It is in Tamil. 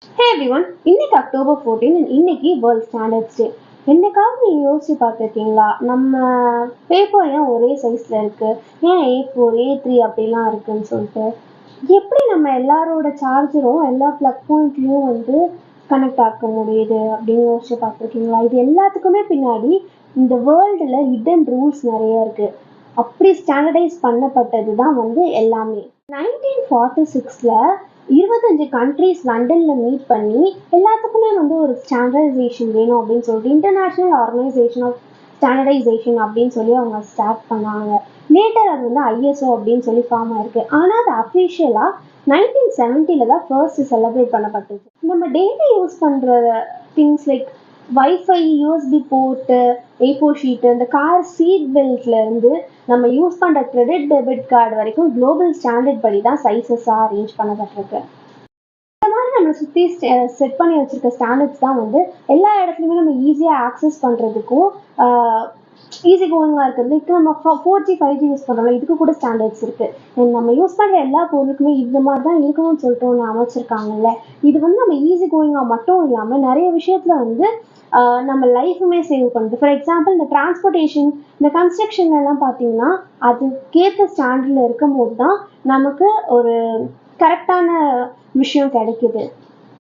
Hey everyone, இன்னைக்கு அக்டோபர் 14 and இன்னைக்கு வேர்ல்ட் ஸ்டாண்டர்ட்ஸ் டே. என்னைக்காவது நீங்க யோசிச்சு பார்த்துருக்கீங்களா, நம்ம பேப்பர் ஏன் ஒரே சைஸ்ல இருக்கு, ஏன் A4 A3 அப்படிலாம் இருக்குன்னு சொல்லிட்டு. எப்படி நம்ம எல்லாரோட சார்ஜரும் எல்லா ப்ளக் பாயிண்ட்லயும் கனெக்ட் ஆக்க முடியுது அப்படின்னு யோசிச்சு பார்த்துருக்கீங்களா? இது எல்லாத்துக்குமே பின்னாடி இந்த வேர்ல்டுல ஹிடன் ரூல்ஸ் நிறைய இருக்கு. அப்படி ஸ்டாண்டர்டைஸ் பண்ணப்பட்டது தான் எல்லாமே. 1946ல 25 கண்ட்ரீஸ் லண்டன்ல மீட் பண்ணி எல்லாத்துக்குமே ஒரு ஸ்டாண்டர்டைசேஷன் வேணும் அப்படின்னு சொல்லிட்டு இன்டர்நேஷனல் ஆர்கனைசேஷன் ஆஃப் ஸ்டாண்டர்டைசேஷன் அப்படின்னு சொல்லி அவங்க ஸ்டார்ட் பண்ணாங்க. லேட்டர் அது ISO அப்படின்னு சொல்லி ஃபார்ம் ஆயிருக்கு. ஆனால் அது அஃபிஷியலாக 1970ல தான் ஃபர்ஸ்ட் செலிப்ரேட் பண்ணப்பட்டது. நம்ம டெய்லி யூஸ் பண்ணுற things like wifi, USB board, A4 sheet, இந்த கார் சீட் பெல்ட்லேருந்து நம்ம யூஸ் பண்ணுற கிரெடிட் டெபிட் கார்டு வரைக்கும் குளோபல் ஸ்டாண்டர்ட் படி தான் சைஸஸாக அரேஞ்ச் பண்ணப்பட்டிருக்கு. இந்த மாதிரி நம்ம சுற்றி செட் பண்ணி வச்சுருக்க ஸ்டாண்டர்ட்ஸ் தான் எல்லா இடத்துலையுமே நம்ம ஈஸியாக ஆக்சஸ் பண்ணுறதுக்கும் ஈஸி கோயிங்காக இருக்கிறது. இப்போ நம்ம 4G 5G யூஸ் பண்ணுறோம்ல, இதுக்கு கூட ஸ்டாண்டர்ட்ஸ் இருக்குது. நம்ம யூஸ் பண்ணுற எல்லா பொருளுக்குமே இந்த மாதிரி தான் இருக்கணும்னு சொல்லிட்டு ஒன்று அமைச்சிருக்காங்கல்ல. இது நம்ம ஈஸி கோயிங்காக மட்டும் இல்லாமல் நிறைய விஷயத்தில் நம்ம லைஃபுமே சேவ் பண்ணுது. ஃபார் எக்ஸாம்பிள் இந்த டிரான்ஸ்போர்ட்டேஷன், இந்த கன்ஸ்ட்ரக்ஷன்லாம் பார்த்தீங்கன்னா அதுக்கேற்ற ஸ்டாண்டர்டில் இருக்கும் போது தான் நமக்கு ஒரு கரெக்டான விஷயம் கிடைக்குது.